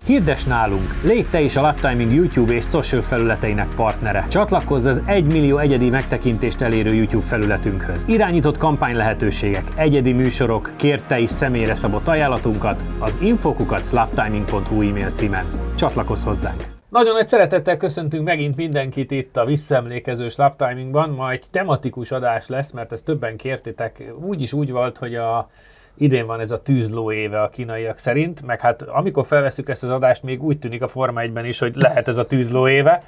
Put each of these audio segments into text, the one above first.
Hirdess nálunk! Légy te is a Laptiming YouTube és social felületeinek partnere. Csatlakozz az 1 millió egyedi megtekintést elérő YouTube felületünkhöz. Irányított kampány lehetőségek, egyedi műsorok, kérd te is személyre szabott ajánlatunkat az info@laptiming.hu e-mail címen. Csatlakozz hozzánk! Nagyon nagy szeretettel köszöntünk megint mindenkit itt a visszaemlékezős Laptimingban. Ma egy tematikus adás lesz, mert ezt többen kértétek. Úgyis úgy volt, hogy idén van ez a tűzló éve a kínaiak szerint, meg hát amikor felveszük ezt az adást, még úgy tűnik a Forma 1-ben is, hogy lehet ez a tűzló éve.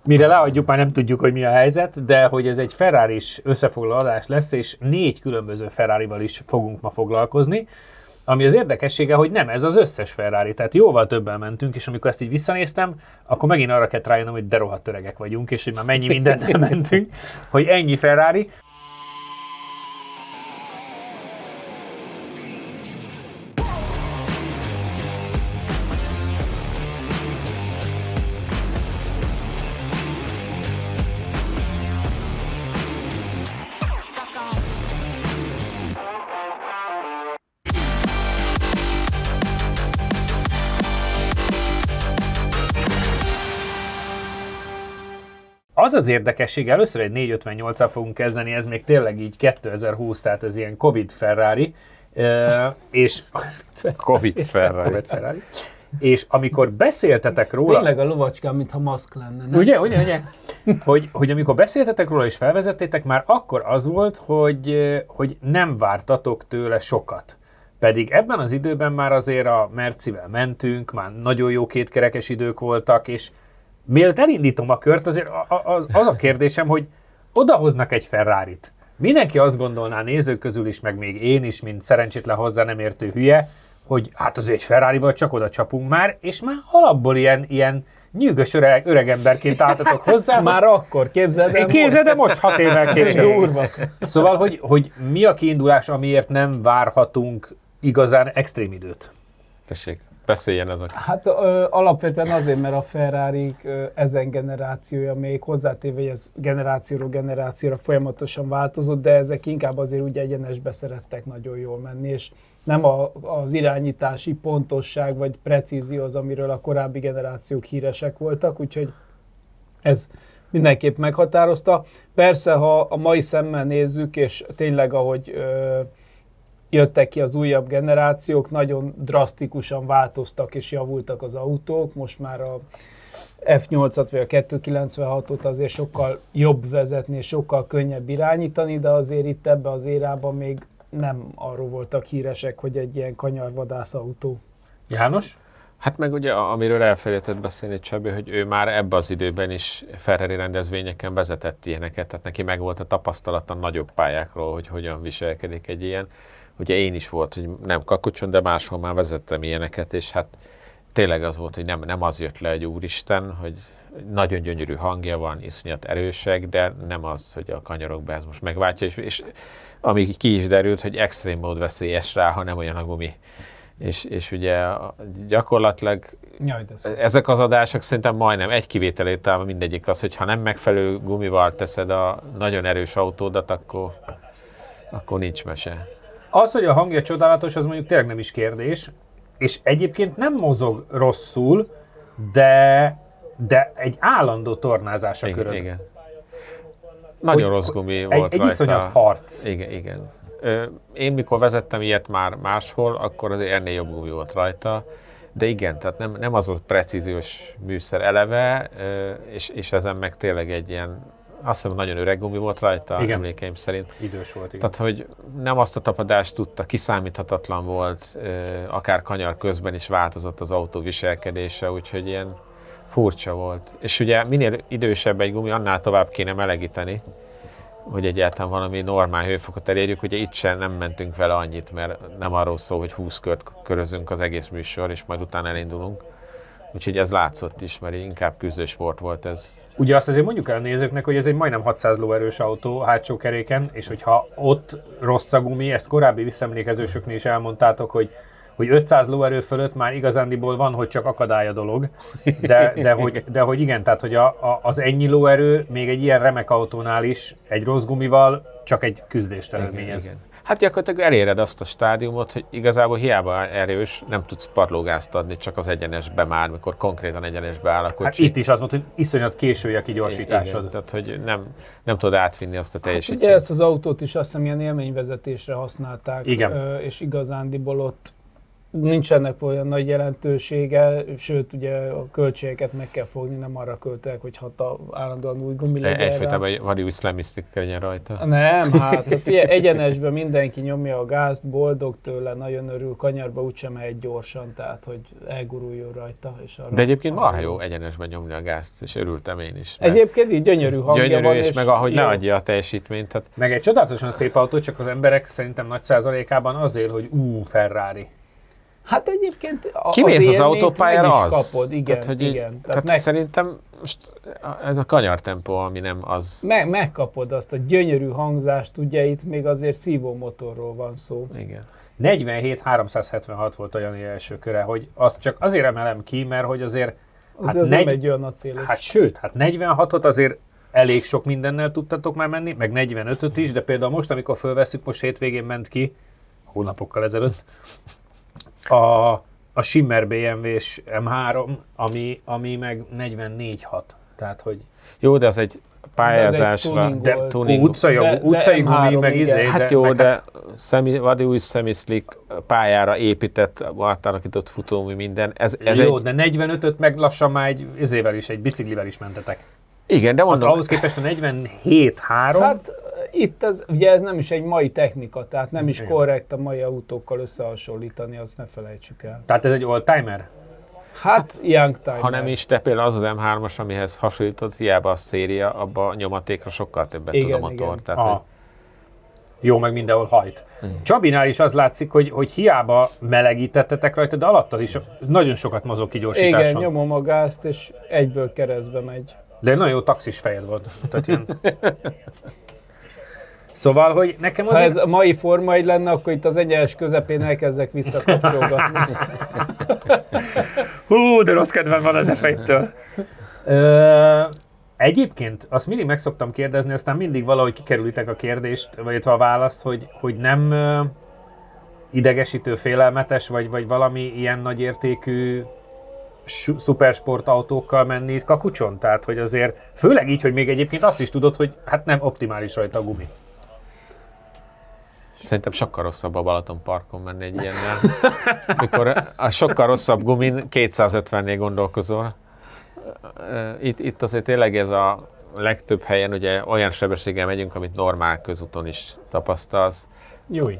Mire leadjuk, már nem tudjuk, hogy mi a helyzet, de hogy ez egy Ferraris összefoglaló adás lesz, és 4 különböző Ferrarival is fogunk ma foglalkozni. Ami az érdekessége, hogy nem ez az összes Ferrari, tehát jóval többen mentünk, és amikor ezt így visszanéztem, akkor megint arra kellett rájönnöm, hogy de rohadt öregek vagyunk, és hogy már mennyi mindennel mentünk, hogy ennyi Ferrari. Az az érdekesség, először egy 458-al fogunk kezdeni, ez még tényleg így 2020, tehát ez ilyen Covid Ferrari, és... Covid Ferrari. És amikor beszéltetek róla... Tényleg a lovacskám, mintha maszk lenne, nem? Ugye? hogy amikor beszéltetek róla és felvezettétek, már akkor az volt, hogy nem vártatok tőle sokat. Pedig ebben az időben már azért a Mercivel mentünk, már nagyon jó kétkerekes idők voltak, és mielőtt elindítom a kört, azért az a kérdésem, hogy odahoznak egy Ferrarit. Mindenki azt gondolná, nézők közül is, meg még én is, mint szerencsétlen hozzá nem értő hülye, hogy hát azért egy Ferrarival csak oda csapunk már, és már alapból ilyen nyűgös öregemberként álltatok hozzá. Már akkor, képzeld el most 6 évvel később. Durva. Szóval, hogy mi a kiindulás, amiért nem várhatunk igazán extrém időt? Tessék, beszéljen ezek. Hát alapvetően azért, mert a Ferrari ezen generációja még hozzátéve, hogy ez generációról generációra folyamatosan változott, de ezek inkább azért úgy egyenesbe szerettek nagyon jól menni, és nem az irányítási pontosság vagy precízió az, amiről a korábbi generációk híresek voltak, úgyhogy ez mindenképp meghatározta. Persze, ha a mai szemmel nézzük, és tényleg ahogy jöttek ki az újabb generációk, nagyon drasztikusan változtak és javultak az autók. Most már a F8-at vagy a 296-ot azért sokkal jobb vezetni és sokkal könnyebb irányítani, de azért itt ebbe az érában még nem arról voltak híresek, hogy egy ilyen kanyarvadász autó. János? Hát meg ugye, amiről elfelejtett beszélni Csabi, hogy ő már ebbe az időben is Ferrari rendezvényeken vezetett ilyeneket, tehát neki meg volt a tapasztalata nagyobb pályákról, hogy hogyan viselkedik egy ilyen. Ugye én is volt, hogy nem Kakucson, de máshol már vezettem ilyeneket, és hát tényleg az volt, hogy nem az jött le egy úristen, hogy nagyon gyönyörű hangja van, iszonyat erősek, de nem az, hogy a kanyarokba ez most megváltja, és ami ki is derült, hogy extrém mód veszélyes rá, ha nem olyan a gumi. És ugye gyakorlatilag ezek az adások szerintem majdnem egy kivételétől mindegyik az, hogy ha nem megfelelő gumival teszed a nagyon erős autódat, akkor nincs mese. Az, hogy a hangja csodálatos, az mondjuk tényleg nem is kérdés, és egyébként nem mozog rosszul, de egy állandó tornázás a körön. Igen. Nagyon rossz gumi volt egy rajta. Iszonyat harc. Igen. Én mikor vezettem ilyet már máshol, akkor azért ennél jobb gumi volt rajta, de igen, tehát nem az a precíziós műszer eleve, és ezen meg tényleg egy ilyen, azt hiszem, nagyon öreg gumi volt rajta, igen. Emlékeim szerint. Idős volt, igen. Tehát, hogy nem azt a tapadást tudta, kiszámíthatatlan volt, akár kanyar közben is változott az autó viselkedése, úgyhogy ilyen furcsa volt. És ugye minél idősebb egy gumi, annál tovább kéne melegíteni, hogy egyáltalán valami normál hőfokot elérjük. Ugye itt sem nem mentünk vele annyit, mert nem arról szól, hogy 20 kört körözünk az egész műsor, és majd utána elindulunk. Úgyhogy ez látszott is, mert inkább küzdősport volt ez. Ugye azt azért mondjuk el a nézőknek, hogy ez egy majdnem 600 lóerős autó hátsó keréken, és hogyha ott rossz a gumi, ezt korábbi visszaemlékezősöknél is elmondtátok, hogy 500 lóerő fölött már igazándiból van, hogy csak akadály a dolog, de hogy igen, tehát hogy az ennyi lóerő még egy ilyen remek autónál is egy rossz gumival csak egy küzdést eredményez. Igen. Hát gyakorlatilag eléred azt a stádiumot, hogy igazából hiába erős, nem tudsz padlógázt adni csak az egyenesbe már, mikor konkrétan egyenesbe áll a kocsi. Hát itt is az volt, hogy iszonyat késői a kigyorsításod. Igen, tehát, hogy nem tudod átvinni azt a teljesítményt. Ugye ezt az autót is azt hiszem ilyen élményvezetésre használták, Igen. És igazándiból ott nincsenek olyan nagy jelentősége, sőt ugye a költségeket meg kell fogni, nem arra költek, hogy állandóan új gumi legyen rá. Egyfajtában Vadius Slamisztik legyen rajta. Nem, hát egyenesben mindenki nyomja a gázt, boldog tőle, nagyon örül, kanyarba úgysem megy gyorsan, tehát hogy elguruljon rajta. És arra, De egyébként marha jó egyenesben nyomni a gázt, és örültem én is. Egyébként így gyönyörű hangja gyönyörű, van. és meg ahogy leadja a teljesítményt. Tehát Meg egy csodálatosan szép autó, csak az emberek szerintem nagy százalékában azért, hogy Ferrari. Hát egyébként kimész az élményt autópályára, meg is az. kapod, igen. Tehát, igen. Tehát szerintem most ez a kanyartempó, ami nem az. Megkapod azt a gyönyörű hangzást, ugye itt még azért szívómotorról van szó. Igen. 47-376 volt olyan első köre, hogy azt csak azért emelem ki, mert hogy azért... Azért az nem egy olyan acélos. Hát sőt, 46-ot azért elég sok mindennel tudtatok már menni, meg 45-öt is, de például most, amikor fölveszünk, most hétvégén ment ki, hónapokkal ezelőtt, a Schimmer BMW-s M3, ami meg 44-6. Tehát, hogy... Jó, de az egy pályázásra. Utcai gumi, meg izé. Hát jó, de Vadius Semi-Slick pályára épített, átalakított futómű minden. Ez jó, egy... de 45-öt meg lassan már egy biciklivel is mentetek. Igen, de mondom... Hát ahhoz képest a 47-3... Hát itt ugye ez nem is egy mai technika, tehát nem is korrekt a mai autókkal összehasonlítani, azt ne felejtsük el. Tehát ez egy oldtimer? Hát youngtimer. Ha nem is, de például az az M3-as, amihez hasonlított, hiába a széria, abban a nyomatékra sokkal többet tud a motor. Igen. Tehát, hogy... Jó, meg mindenhol hajt. Csabinál is az látszik, hogy hiába melegítettetek rajta, de alattad is nagyon sokat mozog kigyorsításon. Igen, nyomom a gázt, és egyből keresztbe megy. De nagyon jó taxis fejed volt. Tehát ilyen... Szóval, hogy nekem az... Ha ez a mai Forma 1 lenne, akkor itt az egyenes közepén elkezdek visszakapcsolgatni. Hú, de rossz kedvem van az F1-től. Egyébként azt mindig meg szoktam kérdezni, aztán mindig valahogy kikerülitek a kérdést, vagy a választ, hogy nem idegesítő, félelmetes, vagy valami ilyen nagyértékű szupersportautókkal menni itt Kakucson? Tehát, hogy azért, főleg így, hogy még egyébként azt is tudod, hogy hát nem optimális rajta a gumi. Szerintem sokkal rosszabb a Balaton parkon menni egy ilyennel. Mikor a sokkal rosszabb gumin 250-nél gondolkozol. Itt azért tényleg ez a legtöbb helyen ugye olyan sebességgel megyünk, amit normál közúton is tapasztalsz. Júj.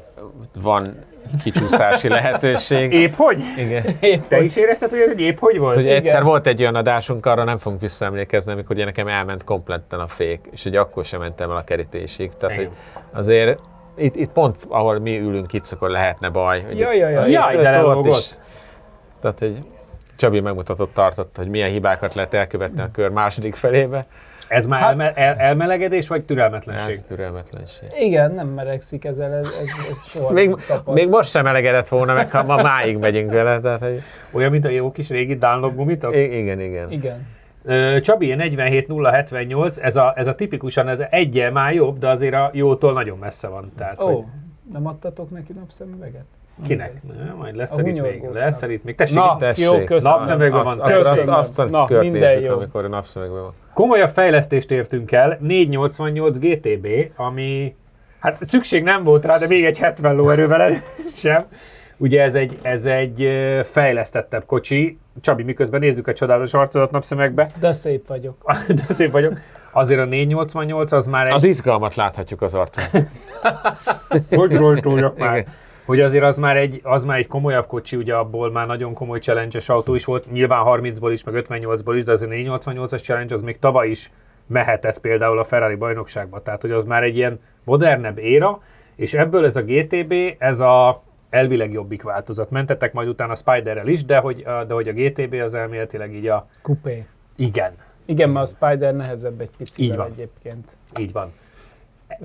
Van kicsúszási lehetőség. Épp hogy? Igen. Te is érezted, hogy ez egy épp hogy volt? Hogy egyszer volt egy olyan adásunk, arra nem fogunk visszaemlékezni, amikor ugye nekem elment kompletten a fék, és ugye akkor sem mentem el a kerítésig. Tehát, hogy azért itt pont, ahol mi ülünk itt, akkor lehetne baj. Jaj, de lelógott. Tehát, hogy Csabi megmutatott, tartott, hogy milyen hibákat lehet elkövetni a kör második felébe. Ez már elmelegedés, vagy türelmetlenség? Ez türelmetlenség. Igen, nem melegszik ezzel, ez soha még most sem elegedett volna meg, ha ma máig megyünk vele. Tehát, hogy... Olyan, mint a jó kis régi Dunlop gumitok? Igen. Csabi, 47-0-78, ez a tipikusan ez eggyel már jobb, de azért a jótól nagyon messze van. Tehát, hogy... Nem adtatok neki napszemüveget? Kinek? Majd lesz itt még. Tessék, jó, köszönöm. Napszemüvegben van. Azt kört nézzük, amikor a napszemüvegben van. Komolyabb fejlesztést értünk el, 488 GTB, ami hát szükség nem volt rá, de még egy 70 lóerővel sem. Ugye ez egy fejlesztettebb kocsi. Csabi, miközben nézzük a csodálatos arcodat napszemekbe. De szép vagyok. Azért a 488 az már egy... Az izgalmat láthatjuk az arcán. Hogy rajtoljak már. Hogy azért az már egy komolyabb kocsi, ugye abból már nagyon komoly challenge-es autó is volt, nyilván 30-ból is, meg 58-ból is, de az a 488-as challenge az még tavaly is mehetett például a Ferrari bajnokságba. Tehát, hogy az már egy ilyen modernebb éra, és ebből ez a GTB, ez a elvileg jobbik változat. Mentettek majd utána Spiderrel is, de hogy a GTB az elméletileg így a... Coupé. Igen. Igen, mert a Spider nehezebb egy picivel egyébként. Így van.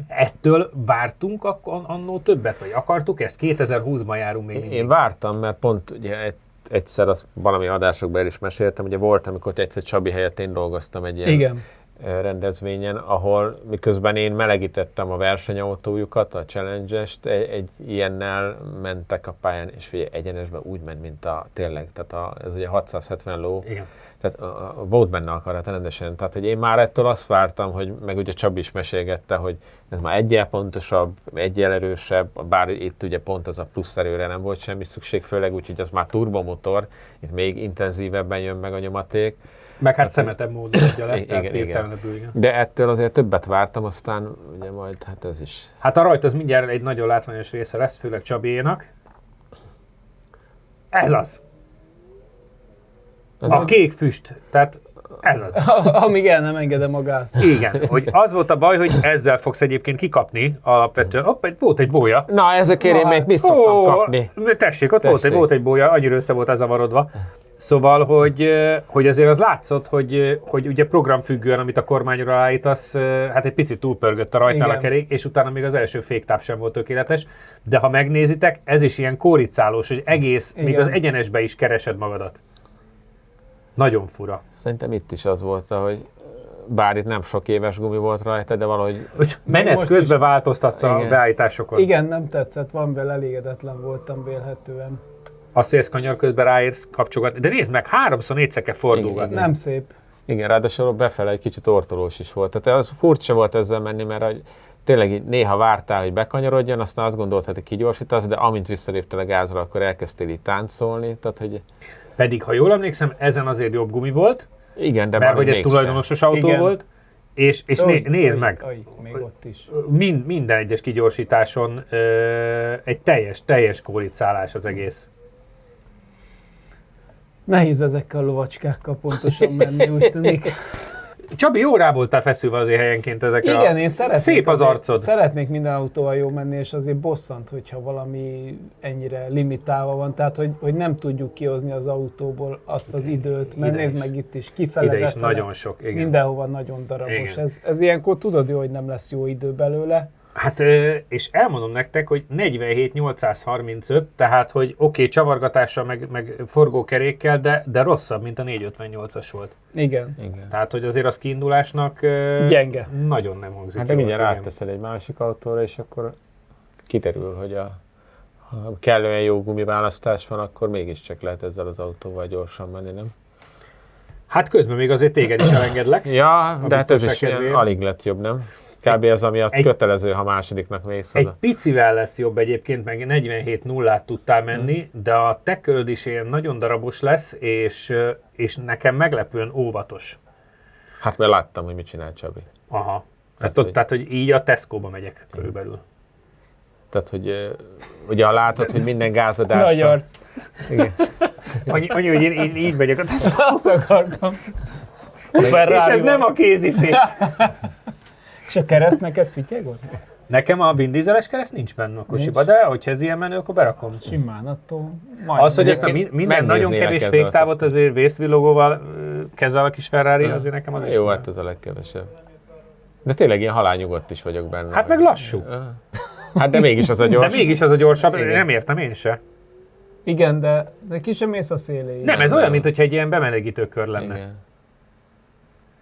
Ettől vártunk annó többet, vagy akartuk ezt? 2020-ban járunk még mindig. Én vártam, mert pont ugye egyszer valami adásokban el is meséltem, ugye volt, amikor egyszer Csabi helyett én dolgoztam egy ilyen rendezvényen, ahol miközben én melegítettem a versenyautójukat, a Challenge-est, egy ilyennel mentek a pályán, és figyelj, egyenesben úgy ment, mint tényleg, tehát ez ugye 670 ló, Igen. tehát volt benne akarat rendesen, tehát hogy én már ettől azt vártam, hogy meg ugye Csabi is mesélgette, hogy ez már egyel pontosabb, egyel erősebb, bár itt ugye pont az a plusz erőre nem volt semmi szükség, főleg úgyhogy az már turbomotor, itt még intenzívebben jön meg a nyomaték. Meg hát szemetebb módon adja le, tehát igen. értelmenebbül, igen. De ettől azért többet vártam, aztán ugye majd hát ez is. Hát a rajt az mindjárt egy nagyon látványos része lesz, főleg Csabiénak. Ez az! A kék füst, tehát ez az. Amíg el nem engedem a gázt. Igen, hogy az volt a baj, hogy ezzel fogsz egyébként kikapni alapvetően. Volt egy bólya. Na, ezekért én még mit szoktam kapni? Tessék, ott volt egy bólya, annyira össze volt zavarodva. Szóval, hogy azért az látszott, hogy ugye programfüggően, amit a kormányra állítasz, hát egy picit túlpörgött a rajtnál a kerék, és utána még az első féktáv sem volt tökéletes. De ha megnézitek, ez is ilyen kóricálós, hogy egész, még az egyenesbe is keresed magadat. Nagyon fura. Szerintem itt is az volt, hogy bár itt nem sok éves gumi volt rajta, de valahogy... Menet közben változtatsz a beállításokon. Igen, nem tetszett, van vele, elégedetlen voltam vélhetően. Azt érsz kanyar közben ráérsz kapcsolatni, de nézd meg, 3-4-szer kell fordulgatni. Nem szép. Igen, ráadásul befele egy kicsit ortolós is volt. Tehát az furcsa volt ezzel menni, mert tényleg néha vártál, hogy bekanyarodjon, aztán azt gondoltad, hogy kigyorsítasz, de amint visszaléptél a gázra, akkor elkezdtél így táncolni. Tehát, hogy... Pedig, ha jól emlékszem, ezen azért jobb gumi volt, igen, de mert hogy ez tulajdonosos autó volt, és nézd meg, még ott is. Minden egyes kigyorsításon egy teljes kóricálás az egész. Nehéz ezekkel a lovacskákkal pontosan menni, úgy tűnik. Csabi, jó rá voltál feszülve azért helyenként ezekre. Igen, én szeretnék. Szép az arcod. Szeretnék minden autóval jó menni, és azért bosszant, hogyha valami ennyire limitálva van. Tehát, hogy nem tudjuk kihozni az autóból azt az időt. Mert nézd meg itt is, kifele, ide is befele, nagyon sok, igen. Mindenhova nagyon darabos. Ez ilyenkor tudod jó, hogy nem lesz jó idő belőle. Hát, és elmondom nektek, hogy 47-835, tehát, hogy oké, csavargatással, meg forgókerékkel, de rosszabb, mint a 458-as volt. Igen. Tehát, hogy azért az kiindulásnak gyenge. Nagyon nem hangzik. Hát de mindjárt átteszed egy másik autóra, és akkor kiderül, hogy ha kellően jó gumiválasztás van, akkor mégiscsak lehet ezzel az autóval gyorsan menni, nem? Hát közben még azért téged is elengedlek. Ja, de hát ez is alig lett jobb, nem? Kb. Az, ami kötelező, ha másodiknak mész oda. Egy picivel lesz jobb egyébként, meg 47-0-át tudtál menni, de a te köröd is ilyen nagyon darabos lesz, és nekem meglepően óvatos. Hát mert láttam, hogy mit csinál Csabi. Aha. Tehát, hogy így a Tesco-ba megyek körülbelül. Tehát, hogy ugye ha látod, hogy minden gázadásra... Nagy arc. Igen. Annyi, hogy én így megyek a Tesco-ba. Azt akartam. És ez nem a kézifék. És a kereszt neked fityeg ott? Nekem a Vin Dieseles kereszt nincs benne a kocsiba, de hogyha ez ilyen menő, akkor berakom. Simán, attól az, hogy ezt a minden nagyon kevés féktávot azért vészvillogóval kezel a kis Ferrari, azért nekem az is. Jó, hát ez a legkevesebb. De tényleg ilyen halálnyugodt is vagyok benne. Hát meg lassú. Hát de mégis az a gyors. De mégis az a gyorsabb, nem értem én se. Igen, de ki sem mész a széléig. Nem, ez olyan, mintha egy ilyen bemelegítő kör lenne. Igen.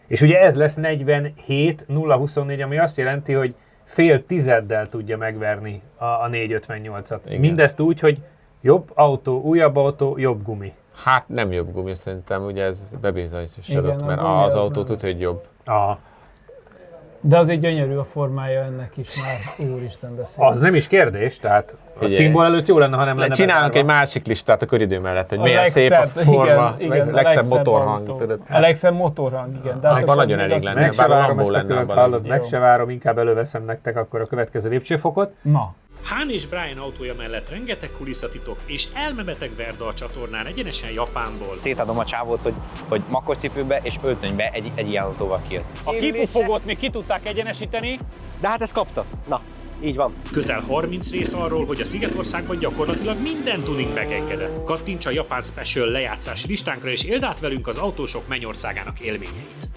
És ugye ez lesz 47-0-24, ami azt jelenti, hogy fél tizeddel tudja megverni a 458-at. Mindezt úgy, hogy jobb autó, újabb autó, jobb gumi. Hát nem jobb gumi, szerintem ugye ez bebizonyosodott, mert az autó tudja, hogy jobb. Aha. De azért gyönyörű a formája ennek is már, úristen, de szép. Az nem is kérdés, tehát a szimbol előtt jó lenne, ha nem lenne. Csinálunk egy másik listát a köridő mellett, hogy milyen szép a forma, igen, a legszebb motorhang. Tudod. A legszebb motorhang, igen. De abban nagyon elég lenne, meg se várom ezt a kört, hallod, meg se várom, inkább előveszem nektek akkor a következő lépcsőfokot. Na. Han és Brian autója mellett rengeteg kulisszatitok és elmebeteg Verda a csatornán egyenesen Japánból. Szétadom a csávót, hogy makoscipőbe és öltönybe egy ilyen autóval kijött. A kipufogót még ki tudták egyenesíteni, de hát ezt kapta. Na, így van. Közel 30 rész arról, hogy a Szigetországban gyakorlatilag minden tuning megengedett. Kattints a Japán Special lejátszási listánkra és éld át velünk az autósok mennyországának élményeit.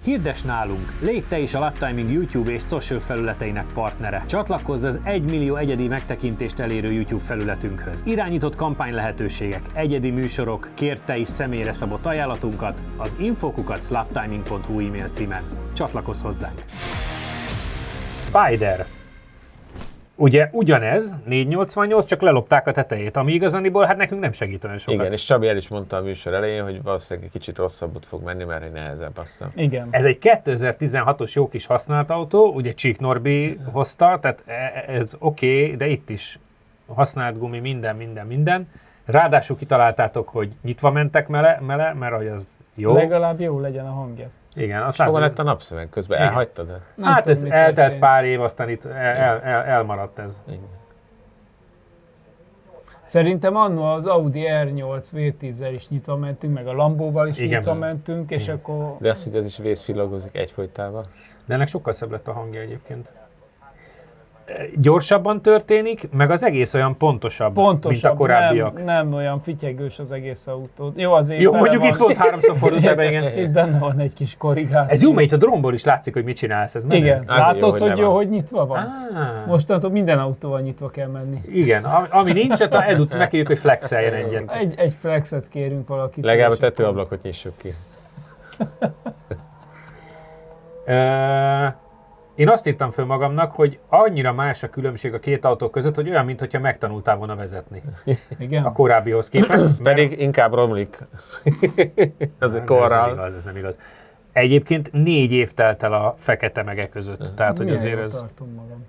Hirdess nálunk! Légy te is a Laptiming YouTube és social felületeinek partnere. Csatlakozz az 1 millió egyedi megtekintést elérő YouTube felületünkhöz. Irányított kampány lehetőségek, egyedi műsorok, kérj te is személyre szabott ajánlatunkat az info@laptiming.hu e-mail címen. Csatlakozz hozzánk! Spider. Ugye ugyanez, 488, csak lelopták a tetejét, ami igazániból hát nekünk nem segít olyan sokat. Igen, és Csabi el is mondta a műsor elején, hogy valószínűleg egy kicsit rosszabbot fog menni, mert egy nehezebb, azt hiszem. Igen. Ez egy 2016-os jó kis használt autó, ugye Csík Norbi hozta, tehát ez oké, de itt is használt gumi, minden. Ráadásul kitaláltátok, hogy nyitva mentek mele, mert hogy az jó. Legalább jó legyen a hangja. Igen, azt Hova látom, lett a napszöveg közben? Igen. Elhagytad? hát ez mi eltelt történt. pár év, aztán itt elmaradt ez. Igen. Szerintem annó az Audi R8 V10-zel is nyitva mentünk, meg a Lambóval is Igen. nyitva mentünk, és akkor... De az, hogy ez is vészfilagozik egyfolytában. De ennek sokkal szebb lett a hangja egyébként. Gyorsabban történik, meg az egész olyan pontosabb, mint a korábbiak. nem olyan fityegős az egész autó. Jó, azért Jó, bele mondjuk van. itt volt 3-szor fordult ebbe, igen. Itt benne van egy kis korrigáció. Ez jó, mert itt a drónból is látszik, hogy mit csinálsz. Ez menő. Igen, Azért látod, jó, hogy hogy nem jó, van. hogy nyitva van? Ah, Mostantól minden autóval nyitva kell menni. igen, ami nincs, hát a Edut megkérjük, hogy flexeljen egyet. Egy flexet kérünk valakit. Legalább a és akkor- tetőablakot nyissuk ki. Én azt írtam föl magamnak, hogy annyira más a különbség a két autó között, hogy olyan, mintha megtanultál volna vezetni Igen? a korábbihoz képest. Pedig inkább romlik. Az a Ez nem korral. igaz, ez nem igaz. Egyébként 4 év telt el a fekete mege között. Tehát, hogy Milyen azért jól ez... tartom magam.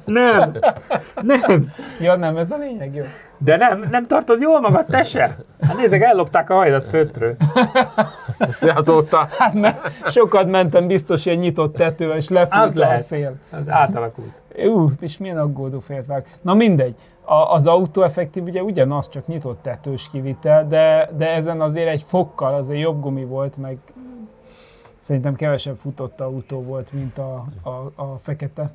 Nem. Ja, nem, ez a lényeg, jó. De nem tartod jól magad, te se? Hát nézzek, ellopták a hajadat földről. De azóta Hát sokat mentem biztos ilyen nyitott tetővel, és Az lefújta a lehet. szél. Az átalakult. És milyen aggódó fejet vág. Na mindegy. Az autó effektív ugye ugyanaz, csak nyitott tetős kivitel, de ezen azért egy fokkal azért jobb gumi volt, meg szerintem kevesebb futott autó volt, mint a fekete.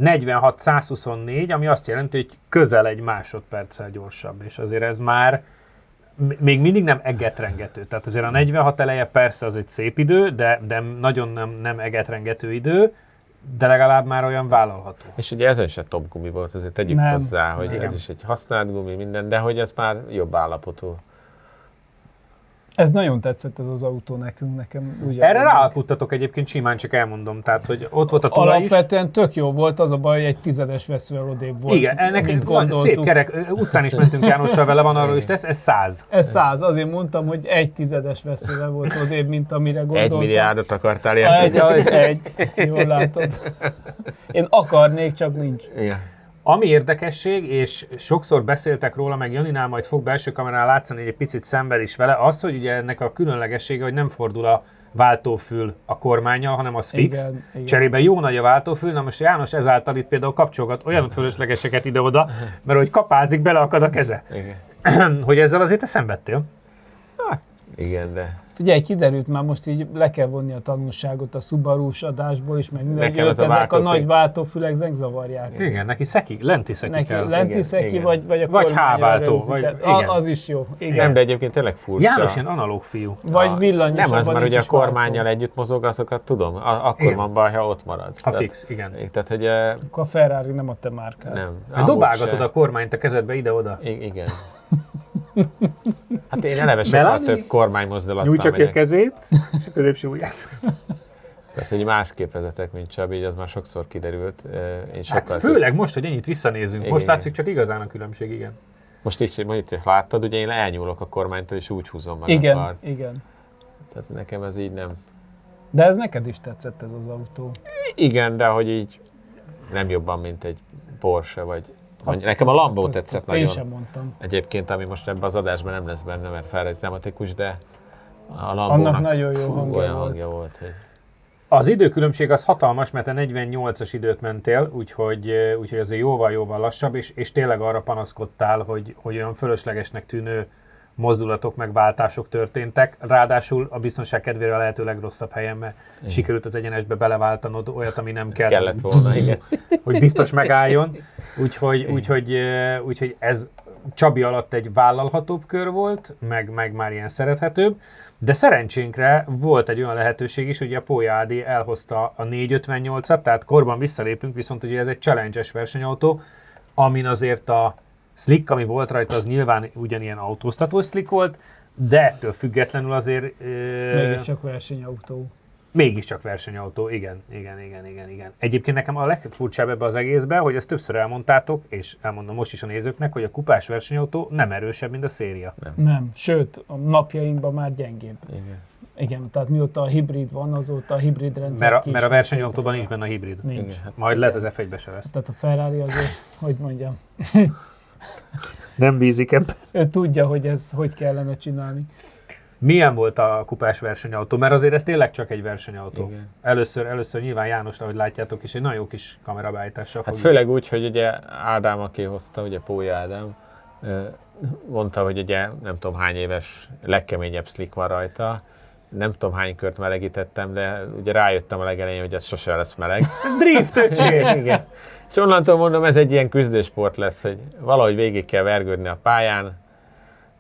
46-124, ami azt jelenti, hogy közel egy másodperccel gyorsabb, és azért ez már még mindig nem egetrengető. Tehát azért a 46 eleje persze az egy szép idő, de nagyon nem egetrengető idő, de legalább már olyan vállalható. És ugye ez is egy top gumi volt, azért tegyük Nem. hozzá, hogy Igen. ez is egy használt gumi, minden, de hogy ez már jobb állapotú. Ez nagyon tetszett ez az autó nekem. Úgy Erre emlékszem. ráalkuttatok egyébként, simán csak elmondom, tehát hogy ott volt a tulaj is. Alapvetően tök jó volt, az a baj, hogy egy tizedes veszővel odébb volt, Igen, ennek mint van gondoltuk. szép kerek, utcán is mentünk Jánossal vele, van arról is, ez 100. Ez 100, azért mondtam, hogy egy tizedes veszővel volt odébb, mint amire gondoltam. 1 milliárdot akartál érni. Egy. Jól látod. Én akarnék, csak nincs. Igen. Ami érdekesség, és sokszor beszéltek róla, meg Janinál majd fog belső kamerán látszani, hogy egy picit szenved is vele, az, hogy ugye ennek a különlegessége, hogy nem fordul a váltófül a kormánnyal, hanem az fix. Igen. Cserébe jó nagy a váltófül, na most János ezáltal itt például kapcsolgat olyan fölöslegeseket ide-oda, mert hogy kapázik, beleakad a keze. Igen. Hogy ezzel azért te szenvedtél? Igen, de Figyelj, kiderült már most így le kell vonni a tanulságot a Subaru-s adásból is, meg minden, Nekem hogy ez a ezek a váltófék. nagy váltófülek zavarják. Igen, neki lenti szeki Neki kell. lenti Igen, szeki, igen. vagy a Vagy kormányra H-váltó, rögzített. vagy- igen. Az is jó, igen. nem, de egyébként tényleg furcsa. János ilyen analóg fiú. Vagy villanyos, Nem az, mert nincs ugye a is váltó. kormánnyal együtt mozog, azokat tudom. Akkor Igen. van baj, ha ott maradsz. Ha fix, igen. Tehát, hogy Akkor a Ferrari nem a te márkád. nem. Hát dobálgatod a kormányt a kezedbe ide-oda. Igen. Hát én eleve sokkal Melanie? több kormánymozdulattal Nyújtsa ki a megyek. kezét, és a középső ujját. Tehát, hogy másképp vezetek, mint Csabi, így az már sokszor kiderült. Én sokkal Hát főleg most, hogy ennyit visszanézünk, Igen, most igen. látszik csak igazán a különbség, igen. Most is, mondjuk, láttad, ugye én elnyúlok a kormánytól, és úgy húzom meg a Igen, kart. igen. Tehát nekem ez így nem. De ez neked is tetszett ez az autó. Igen, de hogy így nem jobban, mint egy Porsche, vagy nekem a Lambo Azt- tetszett azt nagyon. Én sem mondtam. Egyébként, ami most ebben az adásban nem lesz benne, mert Ferrari tematikus, de a Annak Lambónak nagyon jó hangja olyan volt. hangja volt, hogy Az időkülönbség az hatalmas, mert te 48-as időt mentél, úgyhogy azért jóval lassabb, és tényleg arra panaszkodtál, hogy olyan fölöslegesnek tűnő mozdulatok, meg váltások történtek. Ráadásul a biztonság kedvére a lehető legrosszabb helyen, mert sikerült az egyenesbe beleváltanod olyat, ami nem kell. kellett volna, igen. Hogy biztos megálljon. Úgyhogy ez Csabi alatt egy vállalhatóbb kör volt, meg már ilyen szerethetőbb, de szerencsénkre volt egy olyan lehetőség is, hogy a Pólya Ádi elhozta a 458-at, tehát korban visszalépünk, viszont ugye ez egy challenge-es versenyautó, amin azért a slick, ami volt rajta, az nyilván ugyanilyen autóztató slick volt, de ettől függetlenül azért... Mégiscsak versenyautó. Mégiscsak versenyautó, igen. Egyébként nekem a legfurcsább ebbe az egészben, hogy ezt többször elmondtátok, és elmondom most is a nézőknek, hogy a kupás versenyautó nem erősebb, mint a széria. Nem, sőt, a napjainkban már gyengébb. Igen, tehát mióta a hibrid van, azóta a hibrid rendszer Mert a versenyautóban nincs benne a hibrid. Nincs. Majd lehet az F1-be se lesz. Tehát a Ferrari azért, hogy mondjam, Nem bízik ebben. ő tudja, hogy ez hogy kellene csinálni. Milyen volt a kupás versenyautó? Mert azért ez tényleg csak egy versenyautó. Igen. Először nyilván János, ahogy látjátok is, egy nagyon jó kis kamerabeállítással Hát fogjuk. főleg úgy, hogy ugye Ádám, aki hozta, ugye Pólya Ádám, mondta, hogy ugye nem tudom hány éves legkeményebb slick van rajta, nem tudom hány kört melegítettem, de ugye rájöttem a legelején, hogy ez sose lesz meleg. Drift, öcsém! Igen. És onnantól mondom, ez egy ilyen küzdősport lesz, hogy valahogy végig kell vergődni a pályán,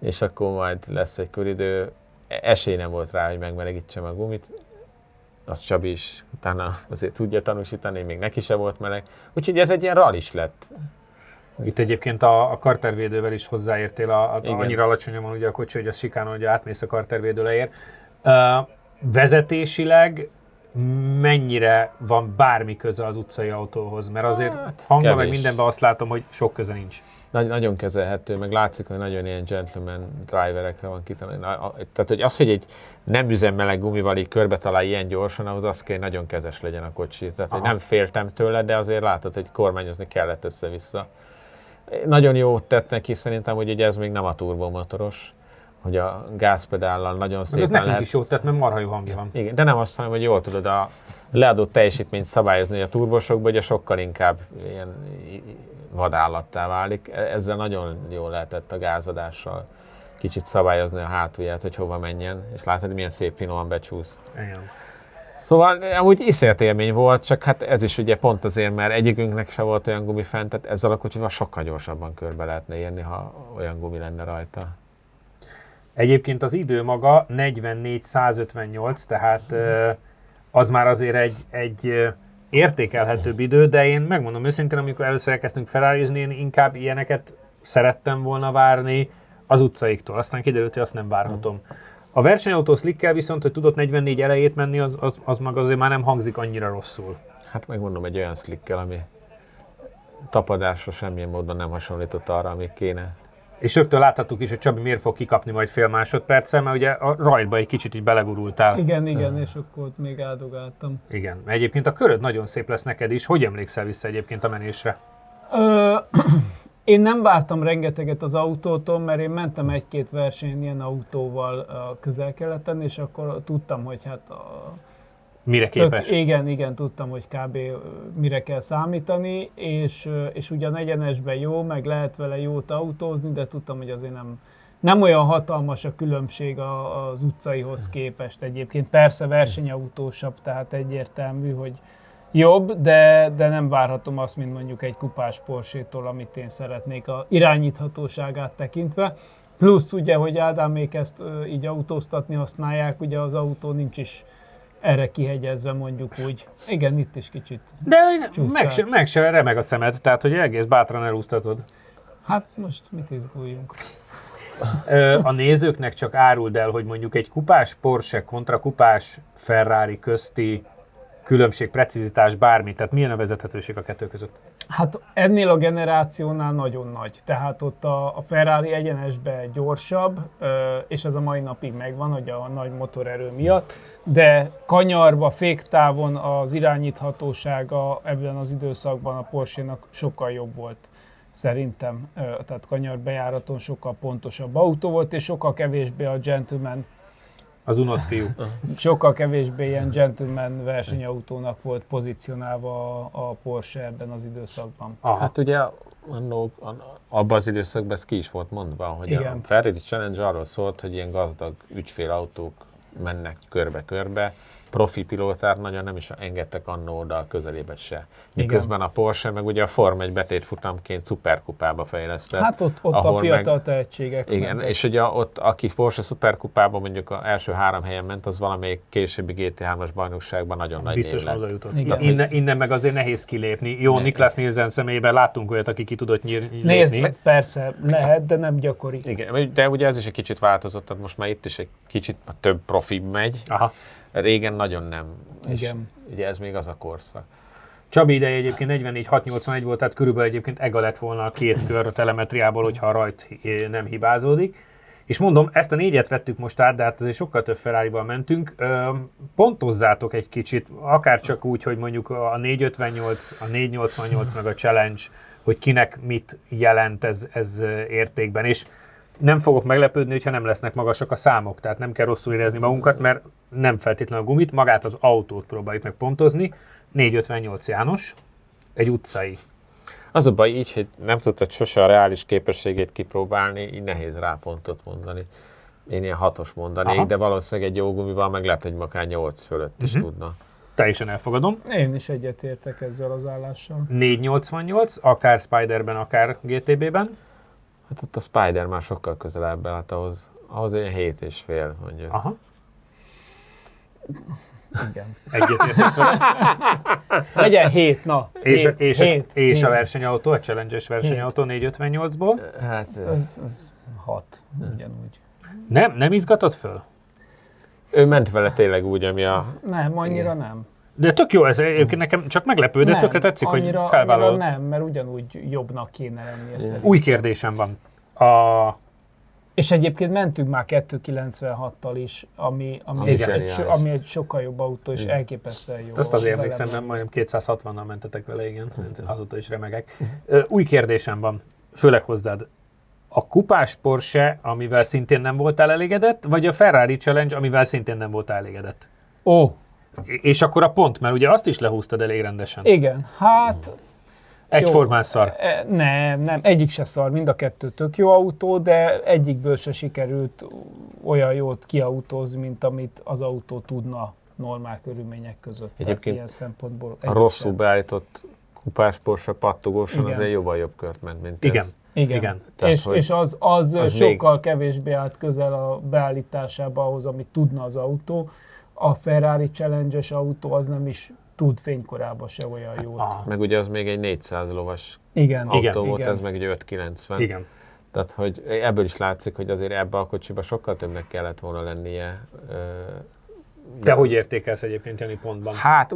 és akkor majd lesz egy köridő. Esély nem volt rá, hogy megmelegítsem a gumit. Azt Csabi is utána azért tudja tanúsítani, még neki se volt meleg. Úgyhogy ez egy ilyen rallis lett. Itt egyébként a kartervédővel is hozzáértél, Igen. annyira alacsonyan van ugye a kocsi, hogy a sikánon ugye átmész a kartervédő leér. Vezetésileg mennyire van bármi köze az utcai autóhoz? Mert azért hangban meg kevés. mindenben azt látom, hogy sok köze nincs. Nagyon kezelhető, meg látszik, hogy nagyon ilyen gentleman driverekre van kitalálni. Tehát, hogy az, hogy egy nem üzemmeleg gumival így körbe talál ilyen gyorsan, ahhoz az kell, hogy nagyon kezes legyen a kocsi. Tehát, hogy nem féltem tőle, de azért látod, hogy kormányozni kellett össze-vissza. Nagyon jót tett neki szerintem, hogy ugye ez még nem a turbomotoros, hogy a gázpedállal nagyon Meg szépen ez nekünk lehet... is jót tett, mert marha jó hangja van. Igen, de nem azt mondom, hogy jól tudod a leadott teljesítményt szabályozni a turbosokban, ugye sokkal inkább ilyen vadállattá válik. Ezzel nagyon jól lehetett a gázadással kicsit szabályozni a hátulját, hogy hova menjen, és látod, milyen szép finoman becsúsz. Igen. Szóval amúgy iszonyat élmény volt, csak hát ez is ugye pont azért, mert egyikünknek se volt olyan gumi fent, tehát ezzel a kocsival sokkal gyorsabban körbe lehetne érni, ha olyan gumi lenne rajta. Egyébként az idő maga 44-158, tehát az már azért egy értékelhetőbb idő, de én megmondom őszintén, amikor először elkezdtünk Ferrarizni, én inkább ilyeneket szerettem volna várni az utcaiktól. Aztán kiderült, hogy azt nem várhatom. A versenyautó slickkel viszont, hogy tudott 44 elejét menni, az meg azért már nem hangzik annyira rosszul. Hát megmondom, egy olyan slickkel, ami tapadásra semmilyen módon nem hasonlított arra, ami kéne. És rögtön láthattuk is, hogy Csabi miért fog kikapni majd fél másodperccel, mert ugye a rajtba egy kicsit így belegurultál. Igen, és akkor ott még áldogáltam. Igen. Egyébként a köröd nagyon szép lesz neked is. Hogy emlékszel vissza egyébként a menésre? Én nem vártam rengeteget az autótól, mert én mentem egy-két versenyen ilyen autóval a közel-keleten, és akkor tudtam, hogy hát Mire képes? Igen, tudtam, hogy kb. Mire kell számítani, és ugyan egyenesben jó, meg lehet vele jót autózni, de tudtam, hogy azért nem olyan hatalmas a különbség az utcaihoz képest egyébként. Persze versenyautósabb, tehát egyértelmű, hogy jobb, de nem várhatom azt, mint mondjuk egy kupás Porsche-tól, amit én szeretnék a irányíthatóságát tekintve. Plusz ugye, hogy Ádámék ezt így autóztatni használják, ugye az autó nincs is erre kihegyezve, mondjuk úgy. Igen, itt is kicsit. De csúszkál. meg se remeg a szemed, tehát hogy egész bátran elúsztatod. Hát most mit izguljunk? A nézőknek csak áruld el, hogy mondjuk egy kupás Porsche kontra kupás Ferrari közti különbség, precizitás, bármi, tehát milyen a vezethetőség a kettő között? Hát ennél a generációnál nagyon nagy. Tehát ott a Ferrari egyenesben gyorsabb, és ez a mai napig megvan, hogy a nagy motorerő miatt, de kanyarba, féktávon az irányíthatósága ebben az időszakban a Porsche-nak sokkal jobb volt. Szerintem, tehát kanyarbejáraton sokkal pontosabb autó volt, és sokkal kevésbé a gentleman, Az unott fiú. sokkal kevésbé ilyen gentleman versenyautónak volt pozícionálva a Porsche ebben az időszakban. Aha. Hát ugye abban az időszakban ez ki is volt mondva, hogy Igen. a Ferrari Challenge arról szólt, hogy ilyen gazdag ügyfélautók mennek körbe-körbe, profi pilótát nagyon nem is engedtek annó oda a közelébe se. Miközben a Porsche meg ugye a Form 1 betétfutamként szuperkupába fejlesztett. Hát ott a fiatal tehetségek. Igen, mentek. És ugye ott, aki Porsche szuperkupában mondjuk az első 3 helyen ment, az valamelyik későbbi GT3-as bajnokságban nagyon nagy Biztos név lett. oda jutott. Innen meg azért nehéz kilépni. Jó, Niklas Nielsen személyében láttunk olyat, aki ki tudott lépni. Nézd, persze, lehet, de nem gyakori. Igen, de ugye ez is egy kicsit változott, tehát most már itt is egy kicsit több profi megy. Aha. Régen nagyon nem. Igen. És ugye ez még az a korszak. Csabi ideje egyébként 44-681 volt, tehát körülbelül egyébként ega lett volna a 2 kör a telemetriából, hogyha a rajt nem hibázódik. És mondom, ezt a 4-et vettük most át, de hát azért sokkal több Ferrarival mentünk. Pontozzátok egy kicsit, akár csak úgy, hogy mondjuk a 458, a 488 meg a Challenge, hogy kinek mit jelent ez értékben. És nem fogok meglepődni, hogyha nem lesznek magasak a számok, tehát nem kell rosszul érezni magunkat, mert nem feltétlenül a gumit, magát az autót próbáljuk meg pontozni. 458 János, egy utcai. Az a baj így, hogy nem tudtad sose a reális képességét kipróbálni, így nehéz rá pontot mondani. Én ilyen 6-os mondanék, de valószínűleg egy jó gumival meg lehet, hogy akár 8 fölött is tudna. Teljesen elfogadom. Én is egyetértek ezzel az állással. 488, akár Spiderben, akár GTB-ben. Hát ott a Spider már sokkal közelebb, hát ahhoz ilyen 7,5 mondjuk. Aha. Igen. Egyetértek vele. Legyen 7, na. És a versenyautó, a challenge-es versenyautó 458-ból. Hát Ez 6, ugyanúgy. Nem izgatott föl? ő ment vele tényleg úgy, ami a... Nem, annyira nem. De tök jó, ez egyébként nekem csak meglepő, de tökre tetszik, annyira, hogy felvállalod. Annyira nem, mert ugyanúgy jobbnak kéne lennie szerintem. Új kérdésem van. És egyébként mentünk már 296-tal is, ami egy sokkal jobb autó, és elképesztően jó. Azt azért emlékszem, nem majdnem 260-nal mentetek vele, igen. Azóta is remegek. Új kérdésem van, főleg hozzád. A kupás Porsche, amivel szintén nem voltál elégedett, vagy a Ferrari Challenge, amivel szintén nem voltál elégedett? Ó. És akkor a pont, mert ugye azt is lehúztad elég rendesen. Igen, hát... Egyformán szar. Nem, egyik se szar, mind a kettő tök jó autó, de egyikből se sikerült olyan jót kiautózni, mint amit az autó tudna normál körülmények között. Egyébként ilyen szempontból a rosszul beállított kupás Porsche pattogóson azért jóval jobb kört ment, mint ez. Igen. Tehát, és az sokkal még... kevésbé állt közel a beállításába ahhoz, amit tudna az autó. A Ferrari Challenge-es autó az nem is tud fénykorában se olyan jót. Meg ugye az még egy 400 lovas autó volt, igen. Ez meg egy 590. Igen. Tehát, hogy ebből is látszik, hogy azért ebbe a kocsiba sokkal többnek kellett volna lennie. Te hogy értékelsz egyébként Jani pontban? Hát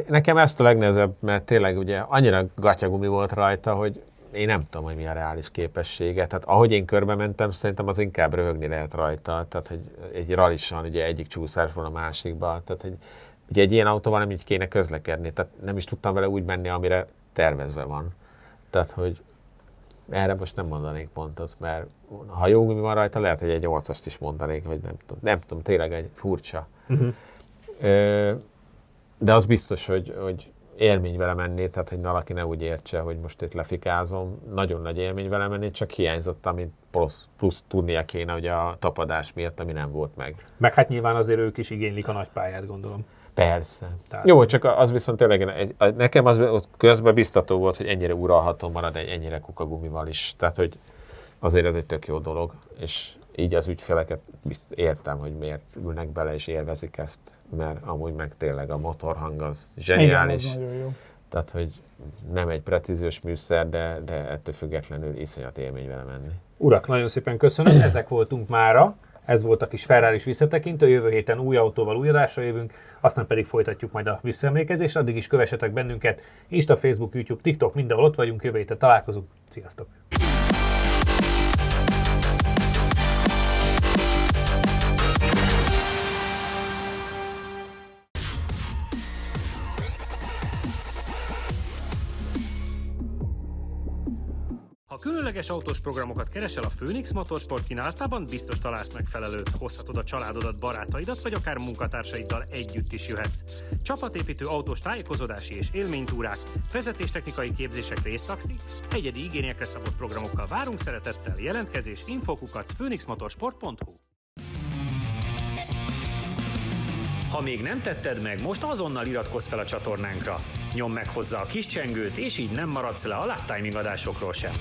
nekem ezt a legnehezebb, mert tényleg ugye annyira gatyagumi volt rajta, hogy én nem tudom, hogy mi a reális képessége. Tehát ahogy én körbe mentem, szerintem az inkább röhögni lehet rajta. Tehát, hogy egy rallisan ugye egyik csúszásból a másikba. Tehát, hogy ugye egy ilyen autóval nem így kéne közlekedni. Tehát nem is tudtam vele úgy menni, amire tervezve van. Tehát, hogy erre most nem mondanék pontot, mert ha jó gumi van rajta, lehet, hogy egy 8-ast is mondanék, vagy nem tudom, tényleg egy furcsa. De az biztos, hogy élmény vele menni, tehát hogy valaki ne úgy értse, hogy most itt lefikázom. Nagyon nagy élmény vele menni, csak hiányzott, amit plusz tudnia kéne ugye a tapadás miatt, ami nem volt meg. Meg hát nyilván azért ők is igénylik a nagy pályát, gondolom. Persze. Tehát... Jó, csak az viszont tényleg, nekem az közben biztató volt, hogy ennyire uralható marad egy ennyire kukagumival is. Tehát, hogy azért ez egy tök jó dolog, és így az ügyfeleket értem, hogy miért ülnek bele és élvezik ezt, mert amúgy meg tényleg a motorhang az zseniális. Igen, az nagyon jó. Tehát, hogy nem egy precíziós műszer, de ettől függetlenül iszonyat élmény vele menni. Urak, nagyon szépen köszönöm, ezek voltunk mára. Ez volt a kis Ferraris visszatekintő, jövő héten új autóval új adásra jövünk, aztán pedig folytatjuk majd a visszaemlékezést, addig is kövessetek bennünket, Insta, Facebook, YouTube, TikTok, mindenhol ott vagyunk, jövő héten találkozunk, sziasztok! Ha különleges autós programokat keresel a Phoenix Motorsport kínálatában, biztos találsz megfelelőt. Hozhatod a családodat, barátaidat, vagy akár munkatársaiddal együtt is jöhetsz. Csapatépítő autós tájékozódási és élménytúrák, vezetéstechnikai képzések, résztaxi, egyedi igényekre szabott programokkal várunk szeretettel. Jelentkezés info@phoenixmotorsport.hu. Ha még nem tetted meg, most azonnal iratkozz fel a csatornánkra. Nyomd meg hozzá a kis csengőt, és így nem maradsz le a Lap Timing adásokról sem.